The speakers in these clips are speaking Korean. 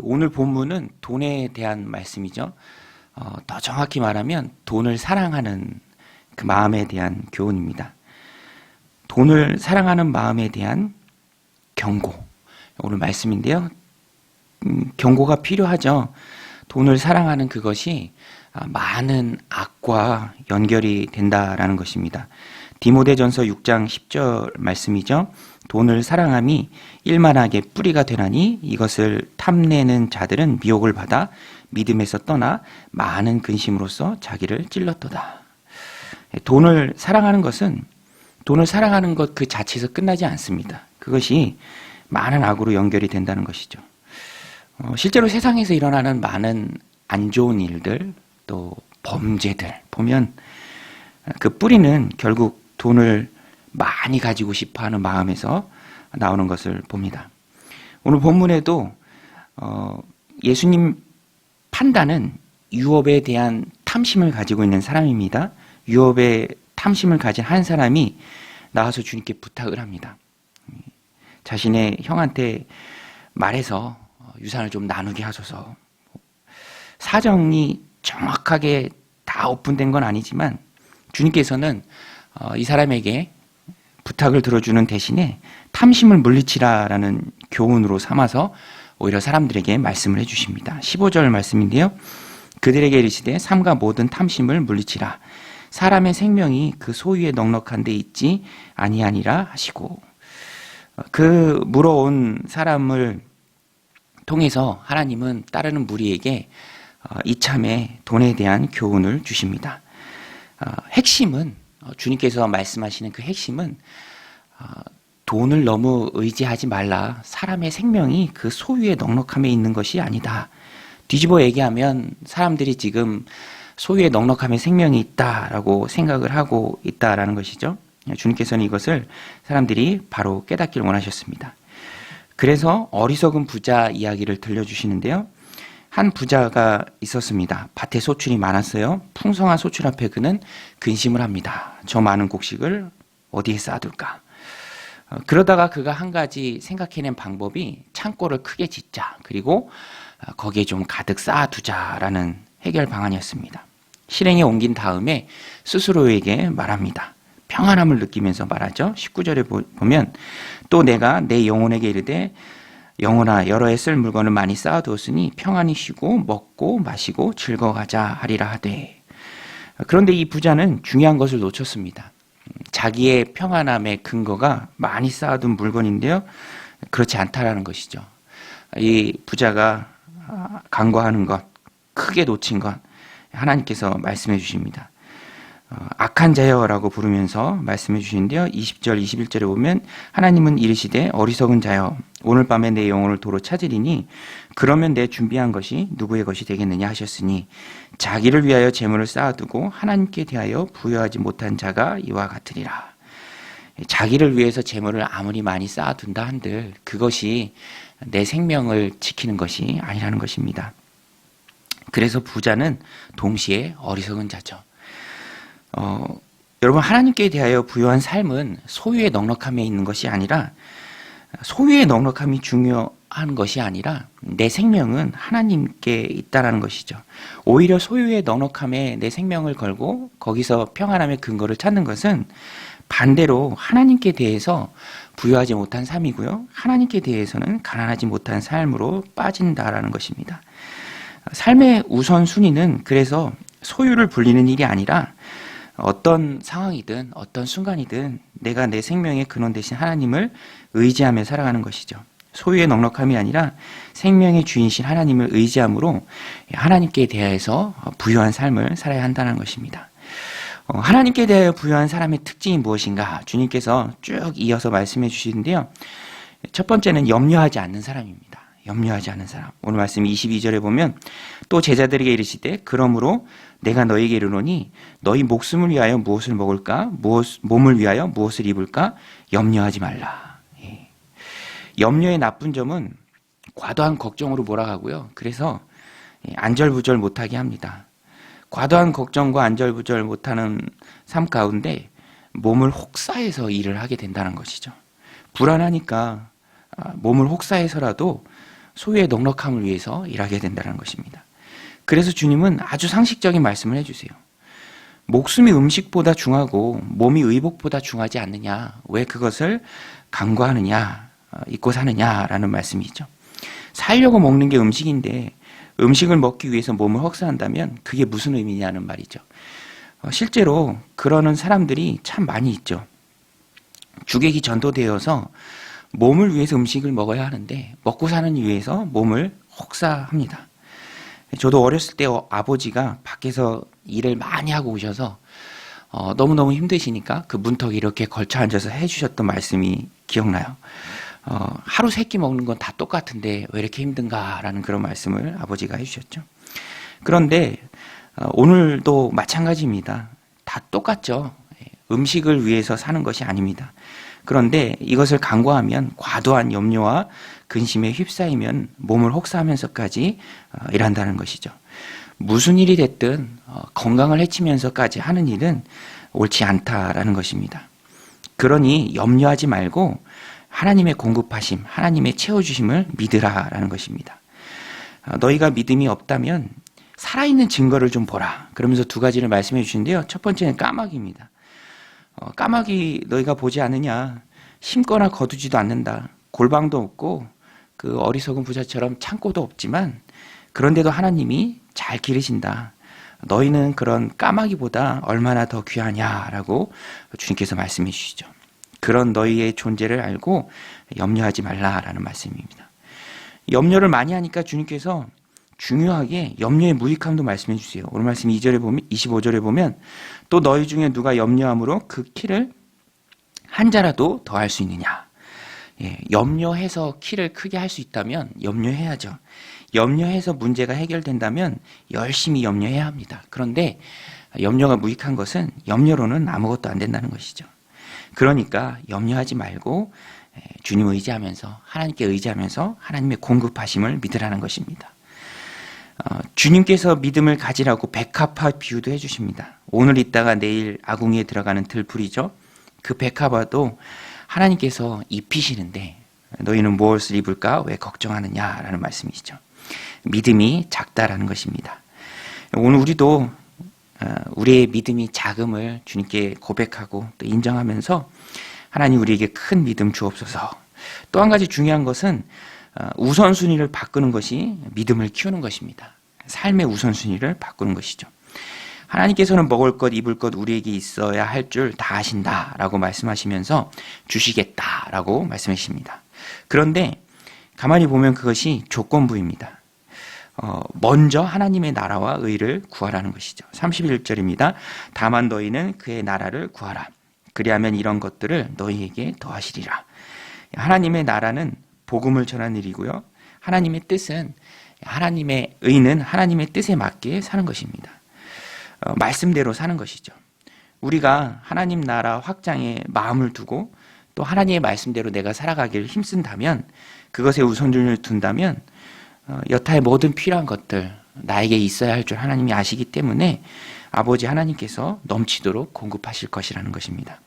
오늘 본문은 돈에 대한 말씀이죠. 더 정확히 말하면 돈을 사랑하는 그 마음에 대한 교훈입니다. 돈을 사랑하는 마음에 대한 경고. 오늘 말씀인데요. 경고가 필요하죠. 돈을 사랑하는 그것이 많은 악과 연결이 된다라는 것입니다. 디모데전서 6장 10절 말씀이죠. 돈을 사랑함이 일만하게 뿌리가 되나니 이것을 탐내는 자들은 미혹을 받아 믿음에서 떠나 많은 근심으로써 자기를 찔렀도다. 돈을 사랑하는 것은 돈을 사랑하는 것 그 자체에서 끝나지 않습니다. 그것이 많은 악으로 연결이 된다는 것이죠. 실제로 세상에서 일어나는 많은 안 좋은 일들, 또 범죄들 보면 그 뿌리는 결국 돈을 많이 가지고 싶어하는 마음에서 나오는 것을 봅니다. 오늘 본문에도 예수님 판단은 유업에 대한 탐심을 가지고 있는 사람입니다. 유업에 탐심을 가진 한 사람이 나와서 주님께 부탁을 합니다. 자신의 형한테 말해서 유산을 좀 나누게 하소서. 사정이 정확하게 다 오픈된 건 아니지만 주님께서는 이 사람에게 부탁을 들어주는 대신에 탐심을 물리치라라는 교훈으로 삼아서 오히려 사람들에게 말씀을 해주십니다. 15절 말씀인데요. 그들에게 이르시되 삼가 모든 탐심을 물리치라. 사람의 생명이 그 소유에 넉넉한 데 있지 아니하니라 하시고, 그 물어온 사람을 통해서 하나님은 따르는 무리에게 이참에 돈에 대한 교훈을 주십니다. 핵심은 주님께서 말씀하시는 그 핵심은 돈을 너무 의지하지 말라. 사람의 생명이 그 소유의 넉넉함에 있는 것이 아니다. 뒤집어 얘기하면 사람들이 지금 소유의 넉넉함에 생명이 있다라고 생각을 하고 있다라는 것이죠. 주님께서는 이것을 사람들이 바로 깨닫길 원하셨습니다. 그래서 어리석은 부자 이야기를 들려주시는데요. 한 부자가 있었습니다. 밭에 소출이 많았어요. 풍성한 소출 앞에 그는 근심을 합니다. 저 많은 곡식을 어디에 쌓아둘까? 그러다가 그가 한 가지 생각해낸 방법이 창고를 크게 짓자. 그리고 거기에 좀 가득 쌓아두자라는 해결 방안이었습니다. 실행에 옮긴 다음에 스스로에게 말합니다. 평안함을 느끼면서 말하죠. 19절에 보면 또 내가 내 영혼에게 이르되 영혼아 여러 해 쓸 물건을 많이 쌓아두었으니 평안히 쉬고 먹고 마시고 즐거워하자 하리라 하되. 그런데 이 부자는 중요한 것을 놓쳤습니다. 자기의 평안함의 근거가 많이 쌓아둔 물건인데요. 그렇지 않다라는 것이죠. 이 부자가 간과하는 것, 크게 놓친 것, 하나님께서 말씀해 주십니다. 악한 자여라고 부르면서 말씀해 주시는데요. 20절, 21절에 보면 하나님은 이르시되 어리석은 자여 오늘 밤에 내 영혼을 도로 찾으리니 그러면 내 준비한 것이 누구의 것이 되겠느냐 하셨으니 자기를 위하여 재물을 쌓아두고 하나님께 대하여 부여하지 못한 자가 이와 같으리라. 자기를 위해서 재물을 아무리 많이 쌓아둔다 한들 그것이 내 생명을 지키는 것이 아니라는 것입니다. 그래서 부자는 동시에 어리석은 자죠. 여러분 하나님께 대하여 부여한 삶은 소유의 넉넉함에 있는 것이 아니라 소유의 넉넉함이 중요한 것이 아니라 내 생명은 하나님께 있다라는 것이죠. 오히려 소유의 넉넉함에 내 생명을 걸고 거기서 평안함의 근거를 찾는 것은 반대로 하나님께 대해서 부여하지 못한 삶이고요. 하나님께 대해서는 가난하지 못한 삶으로 빠진다라는 것입니다. 삶의 우선순위는 그래서 소유를 불리는 일이 아니라 어떤 상황이든 어떤 순간이든 내가 내 생명의 근원 되신 하나님을 의지하며 살아가는 것이죠. 소유의 넉넉함이 아니라 생명의 주인이신 하나님을 의지함으로 하나님께 대하여서 부유한 삶을 살아야 한다는 것입니다. 하나님께 대하여 부유한 사람의 특징이 무엇인가? 주님께서 쭉 이어서 말씀해 주시는데요. 첫 번째는 염려하지 않는 사람입니다. 염려하지 않는 사람. 오늘 말씀 22절에 보면 또 제자들에게 이르시되 그러므로 내가 너희에게 이르노니 너희 목숨을 위하여 무엇을 먹을까? 몸을 위하여 무엇을 입을까? 염려하지 말라. 예. 염려의 나쁜 점은 과도한 걱정으로 몰아가고요. 그래서 안절부절 못하게 합니다. 과도한 걱정과 안절부절 못하는 삶 가운데 몸을 혹사해서 일을 하게 된다는 것이죠. 불안하니까 몸을 혹사해서라도 소유의 넉넉함을 위해서 일하게 된다는 것입니다. 그래서 주님은 아주 상식적인 말씀을 해주세요. 목숨이 음식보다 중하고 몸이 의복보다 중하지 않느냐? 왜 그것을 간과하느냐? 잊고 사느냐라는 말씀이죠. 살려고 먹는 게 음식인데 음식을 먹기 위해서 몸을 혹사한다면 그게 무슨 의미냐는 말이죠. 실제로 그러는 사람들이 참 많이 있죠. 주객이 전도되어서 몸을 위해서 음식을 먹어야 하는데 먹고 사는 위해서 몸을 혹사합니다. 저도 어렸을 때 아버지가 밖에서 일을 많이 하고 오셔서 너무너무 힘드시니까 그 문턱에 이렇게 걸쳐 앉아서 해주셨던 말씀이 기억나요. 하루 세 끼 먹는 건 다 똑같은데 왜 이렇게 힘든가라는 그런 말씀을 아버지가 해주셨죠. 그런데 오늘도 마찬가지입니다. 다 똑같죠. 음식을 위해서 사는 것이 아닙니다. 그런데 이것을 간과하면 과도한 염려와 근심에 휩싸이면 몸을 혹사하면서까지 일한다는 것이죠. 무슨 일이 됐든 건강을 해치면서까지 하는 일은 옳지 않다라는 것입니다. 그러니 염려하지 말고 하나님의 공급하심, 하나님의 채워주심을 믿으라라는 것입니다. 너희가 믿음이 없다면 살아있는 증거를 좀 보라. 그러면서 두 가지를 말씀해 주시는데요. 첫 번째는 까마귀입니다. 까마귀 너희가 보지 않느냐? 심거나 거두지도 않는다. 골방도 없고 그 어리석은 부자처럼 창고도 없지만 그런데도 하나님이 잘 기르신다. 너희는 그런 까마귀보다 얼마나 더 귀하냐라고 주님께서 말씀해 주시죠. 그런 너희의 존재를 알고 염려하지 말라라는 말씀입니다. 염려를 많이 하니까 주님께서 중요하게 염려의 무익함도 말씀해 주세요. 오늘 말씀 2절에 보면 25절에 보면 또 너희 중에 누가 염려함으로 그 키를 한 자라도 더할 수 있느냐. 염려해서 키를 크게 할 수 있다면 염려해야죠. 염려해서 문제가 해결된다면 열심히 염려해야 합니다. 그런데 염려가 무익한 것은 염려로는 아무것도 안 된다는 것이죠. 그러니까 염려하지 말고 주님 의지하면서 하나님께 의지하면서 하나님의 공급하심을 믿으라는 것입니다. 주님께서 믿음을 가지라고 백합화 비유도 해주십니다. 오늘 있다가 내일 아궁이에 들어가는 들풀이죠. 그 백합화도 하나님께서 입히시는데 너희는 무엇을 입을까 왜 걱정하느냐라는 말씀이시죠. 믿음이 작다라는 것입니다. 오늘 우리도 우리의 믿음이 작음을 주님께 고백하고 또 인정하면서 하나님 우리에게 큰 믿음 주옵소서. 또 한 가지 중요한 것은 우선순위를 바꾸는 것이 믿음을 키우는 것입니다. 삶의 우선순위를 바꾸는 것이죠. 하나님께서는 먹을 것, 입을 것 우리에게 있어야 할 줄 다 아신다라고 말씀하시면서 주시겠다라고 말씀하십니다. 그런데 가만히 보면 그것이 조건부입니다. 먼저 하나님의 나라와 의를 구하라는 것이죠. 31절입니다. 다만 너희는 그의 나라를 구하라. 그리하면 이런 것들을 너희에게 더하시리라. 하나님의 나라는 복음을 전하는 일이고요. 하나님의 뜻은 하나님의 의는 하나님의 뜻에 맞게 사는 것입니다. 말씀대로 사는 것이죠. 우리가 하나님 나라 확장에 마음을 두고 또 하나님의 말씀대로 내가 살아가기를 힘쓴다면 그것에 우선순위를 둔다면 여타의 모든 필요한 것들 나에게 있어야 할 줄 하나님이 아시기 때문에 아버지 하나님께서 넘치도록 공급하실 것이라는 것입니다.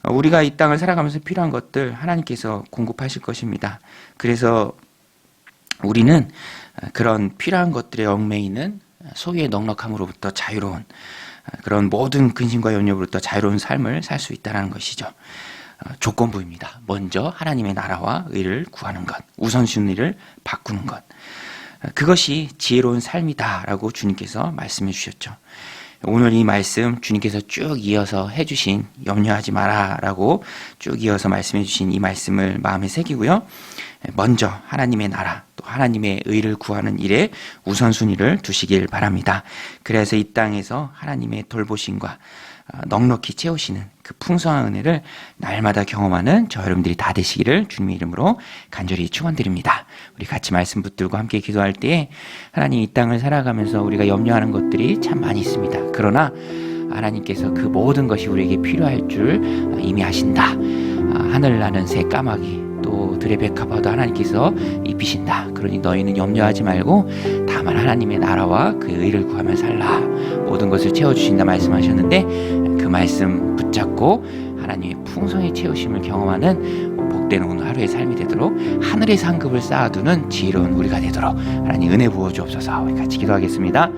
우리가 이 땅을 살아가면서 필요한 것들 하나님께서 공급하실 것입니다. 그래서 우리는 그런 필요한 것들에 얽매이는 소유의 넉넉함으로부터 자유로운 그런 모든 근심과 염려로부터 자유로운 삶을 살 수 있다는 것이죠. 조건부입니다. 먼저 하나님의 나라와 의를 구하는 것, 우선순위를 바꾸는 것. 그것이 지혜로운 삶이다라고 주님께서 말씀해 주셨죠. 오늘 이 말씀 주님께서 쭉 이어서 해주신 염려하지 마라라고 쭉 이어서 말씀해 주신 이 말씀을 마음에 새기고요. 먼저 하나님의 나라 또 하나님의 의를 구하는 일에 우선순위를 두시길 바랍니다. 그래서 이 땅에서 하나님의 돌보심과 넉넉히 채우시는 그 풍성한 은혜를 날마다 경험하는 저 여러분들이 다 되시기를 주님의 이름으로 간절히 축원드립니다. 우리 같이 말씀 붙들고 함께 기도할 때에 하나님 이 땅을 살아가면서 우리가 염려하는 것들이 참 많이 있습니다. 그러나 하나님께서 그 모든 것이 우리에게 필요할 줄 이미 아신다. 하늘 나는 새 까마귀 또 들의 백합화도 하나님께서 입히신다. 그러니 너희는 염려하지 말고 다만 하나님의 나라와 그 의를 구하며 살라. 모든 것을 채워주신다 말씀하셨는데 그 말씀 붙잡고 하나님의 풍성의 채우심을 경험하는 복되는 오늘 하루의 삶이 되도록 하늘의 상급을 쌓아두는 지혜로운 우리가 되도록 하나님 은혜 부어 주옵소서. 우리 같이 기도하겠습니다.